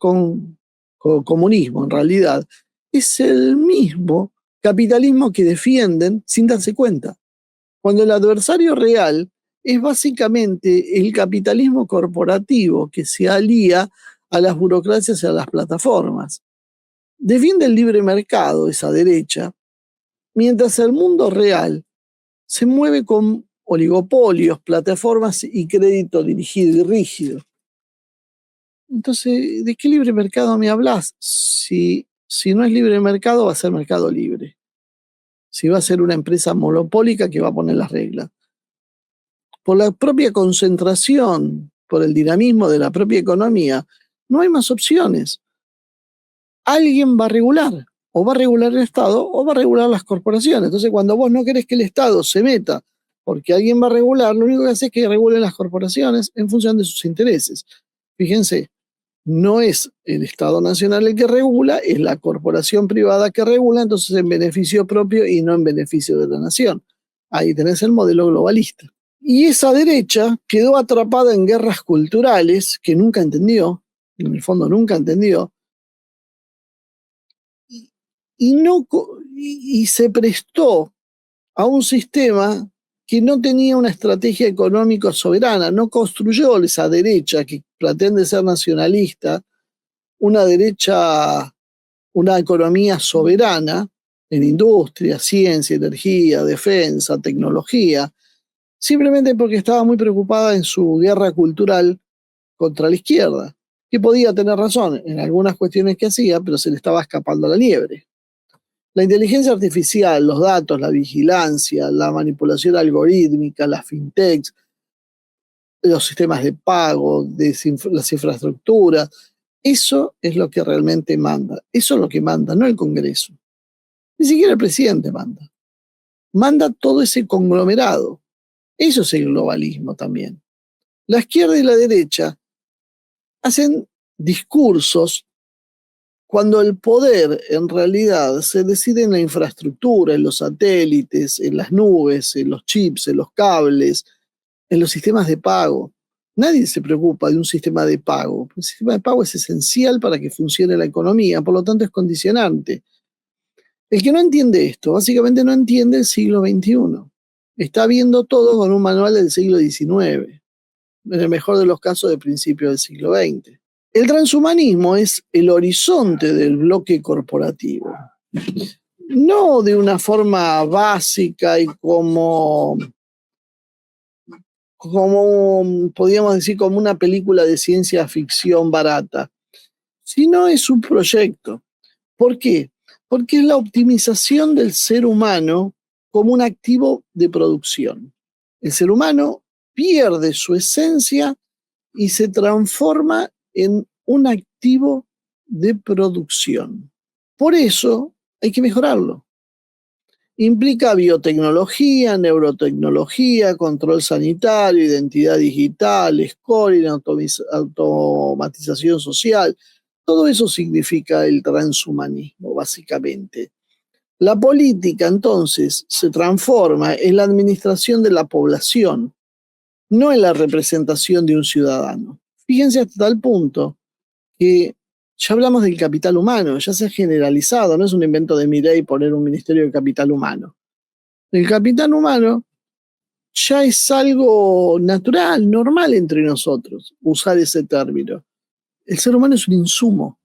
comunismo, en realidad, es el mismo capitalismo que defienden sin darse cuenta. Cuando el adversario real es básicamente el capitalismo corporativo que se alía a las burocracias y a las plataformas. Defiende el libre mercado esa derecha, mientras el mundo real se mueve con oligopolios, plataformas y crédito dirigido y rígido. Entonces, ¿de qué libre mercado me hablas? Si no es libre mercado, va a ser mercado libre. Si va a ser una empresa monopólica que va a poner las reglas. Por la propia concentración, por el dinamismo de la propia economía, no hay más opciones. Alguien va a regular, o va a regular el Estado o va a regular las corporaciones. Entonces, cuando vos no querés que el Estado se meta porque alguien va a regular, lo único que hace es que regulen las corporaciones en función de sus intereses. Fíjense, no es el Estado Nacional el que regula, es la corporación privada que regula, entonces en beneficio propio y no en beneficio de la nación. Ahí tenés el modelo globalista. Y esa derecha quedó atrapada en guerras culturales que nunca entendió, en el fondo nunca entendió, y se prestó a un sistema que no tenía una estrategia económica soberana, no construyó esa derecha que pretende ser nacionalista, una derecha, una economía soberana en industria, ciencia, energía, defensa, tecnología, simplemente porque estaba muy preocupada en su guerra cultural contra la izquierda, que podía tener razón en algunas cuestiones que hacía, pero se le estaba escapando a la liebre. La inteligencia artificial, los datos, la vigilancia, la manipulación algorítmica, las fintechs, los sistemas de pago, las infraestructuras, eso es lo que realmente manda. Eso es lo que manda, no el Congreso. Ni siquiera el presidente manda. Manda todo ese conglomerado. Eso es el globalismo también. La izquierda y la derecha hacen discursos cuando el poder en realidad se decide en la infraestructura, en los satélites, en las nubes, en los chips, en los cables, en los sistemas de pago. Nadie se preocupa de un sistema de pago. El sistema de pago es esencial para que funcione la economía, por lo tanto es condicionante. El que no entiende esto, básicamente no entiende el siglo XXI. Está viendo todo con un manual del siglo XIX, en el mejor de los casos de principios del siglo XX. El transhumanismo es el horizonte del bloque corporativo. No de una forma básica y como podríamos decir, como una película de ciencia ficción barata, sino es un proyecto. ¿Por qué? Porque es la optimización del ser humano como un activo de producción. El ser humano pierde su esencia y se transforma en un activo de producción. Por eso hay que mejorarlo. Implica biotecnología, neurotecnología, control sanitario, identidad digital, scoring, automatización social. Todo eso significa el transhumanismo, básicamente. La política, entonces, se transforma en la administración de la población, no en la representación de un ciudadano. Fíjense hasta tal punto que ya hablamos del capital humano, ya se ha generalizado, no es un invento de Milei poner un ministerio de capital humano. El capital humano ya es algo natural, normal entre nosotros, usar ese término. El ser humano es un insumo,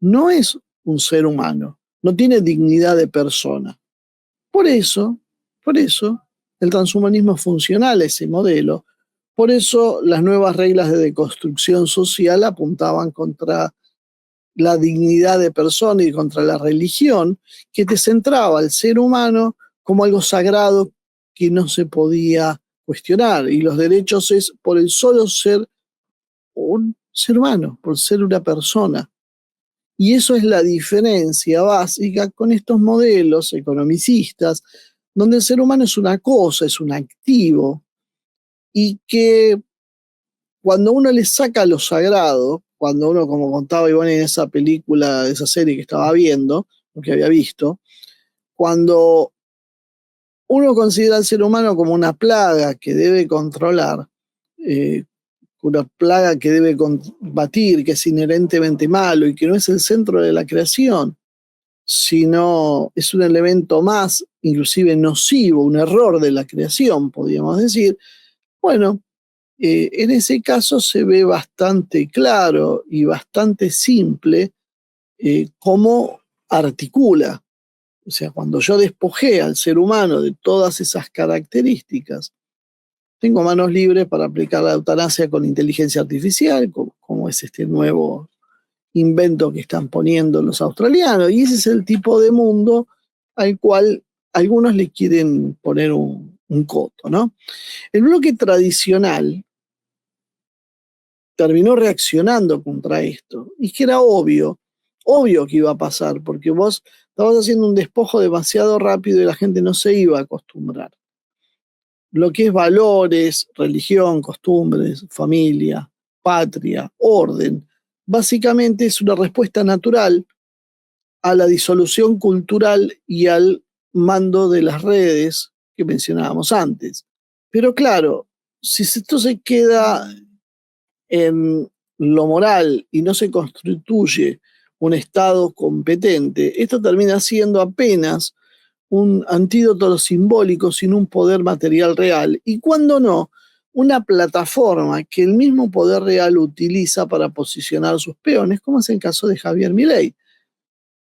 no es un ser humano, no tiene dignidad de persona. Por eso, el transhumanismo es funcional a ese modelo. Por eso las nuevas reglas de deconstrucción social apuntaban contra la dignidad de persona y contra la religión, que te centraba al ser humano como algo sagrado que no se podía cuestionar. Y los derechos es por el solo ser un ser humano, por ser una persona. Y eso es la diferencia básica con estos modelos economicistas, donde el ser humano es una cosa, es un activo, y que cuando uno le saca lo sagrado, cuando uno, como contaba Iván en esa película, esa serie que estaba viendo, o que había visto, cuando uno considera al ser humano como una plaga que debe controlar, una plaga que debe combatir, que es inherentemente malo y que no es el centro de la creación, sino es un elemento más, inclusive nocivo, un error de la creación, podríamos decir, bueno, en ese caso se ve bastante claro y bastante simple cómo articula. O sea, cuando yo despojé al ser humano de todas esas características tengo manos libres para aplicar la eutanasia con inteligencia artificial, como es este nuevo invento que están poniendo los australianos. Y ese es el tipo de mundo al cual algunos le quieren poner un coto, ¿no? El bloque tradicional terminó reaccionando contra esto. Y que era obvio que iba a pasar, porque vos estabas haciendo un despojo demasiado rápido y la gente no se iba a acostumbrar. Lo que es valores, religión, costumbres, familia, patria, orden, básicamente es una respuesta natural a la disolución cultural y al mando de las redes que mencionábamos antes. Pero claro, si esto se queda en lo moral y no se constituye un Estado competente, esto termina siendo apenas un antídoto simbólico sin un poder material real. Y cuando no, una plataforma que el mismo poder real utiliza para posicionar sus peones, como es el caso de Javier Milei,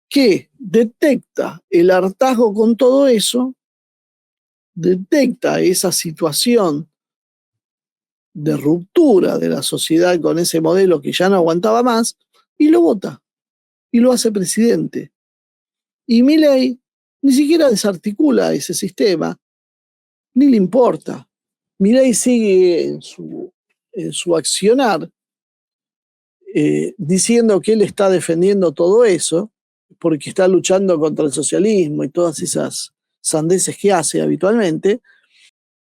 que detecta el hartazgo con todo eso, detecta esa situación de ruptura de la sociedad con ese modelo que ya no aguantaba más y lo vota y lo hace presidente. Y Milei ni siquiera desarticula ese sistema, ni le importa. Milei sigue en su accionar diciendo que él está defendiendo todo eso porque está luchando contra el socialismo y todas esas sandeces que hace habitualmente,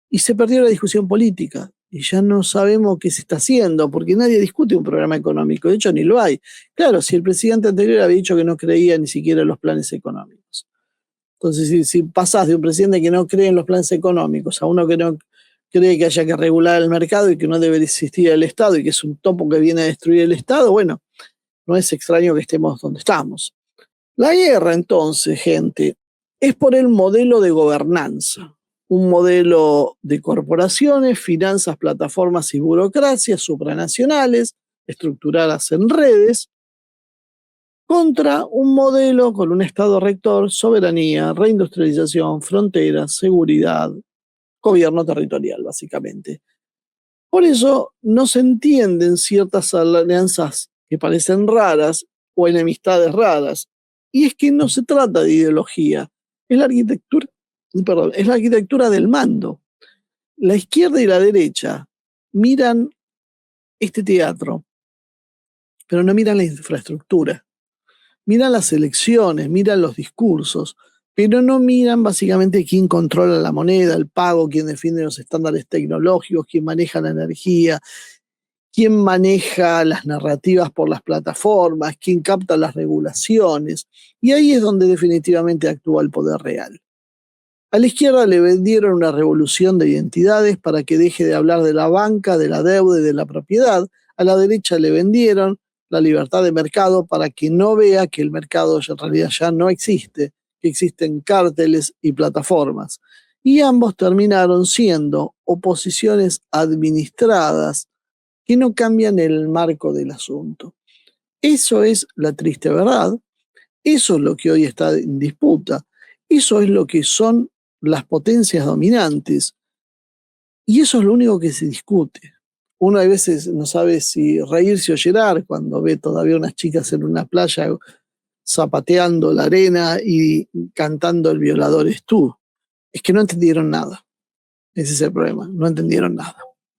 y se perdió la discusión política. Y ya no sabemos qué se está haciendo, porque nadie discute un programa económico, de hecho ni lo hay. Claro, si el presidente anterior había dicho que no creía ni siquiera en los planes económicos. Entonces, si pasás de un presidente que no cree en los planes económicos a uno que no cree que haya que regular el mercado y que no debe existir el Estado y que es un topo que viene a destruir el Estado, bueno, no es extraño que estemos donde estamos. La guerra, entonces, gente, es por el modelo de gobernanza, un modelo de corporaciones, finanzas, plataformas y burocracias supranacionales, estructuradas en redes, contra un modelo con un Estado rector, soberanía, reindustrialización, fronteras, seguridad, gobierno territorial, básicamente. Por eso no se entienden ciertas alianzas que parecen raras o enemistades raras. Y es que no se trata de ideología, es la arquitectura, perdón, es la arquitectura del mando. La izquierda y la derecha miran este teatro, pero no miran la infraestructura. Miran las elecciones, miran los discursos, pero no miran básicamente quién controla la moneda, el pago, quién defiende los estándares tecnológicos, quién maneja la energía, quién maneja las narrativas por las plataformas, quién capta las regulaciones. Y ahí es donde definitivamente actúa el poder real. A la izquierda le vendieron una revolución de identidades para que deje de hablar de la banca, de la deuda y de la propiedad. A la derecha le vendieron la libertad de mercado para que no vea que el mercado en realidad ya no existe, que existen cárteles y plataformas. Y ambos terminaron siendo oposiciones administradas que no cambian el marco del asunto. Eso es la triste verdad, eso es lo que hoy está en disputa, eso es lo que son las potencias dominantes y eso es lo único que se discute. Uno a veces no sabe si reírse o llorar cuando ve todavía unas chicas en una playa zapateando la arena y cantando El violador es tú. Es que no entendieron nada. Ese es el problema, no entendieron nada.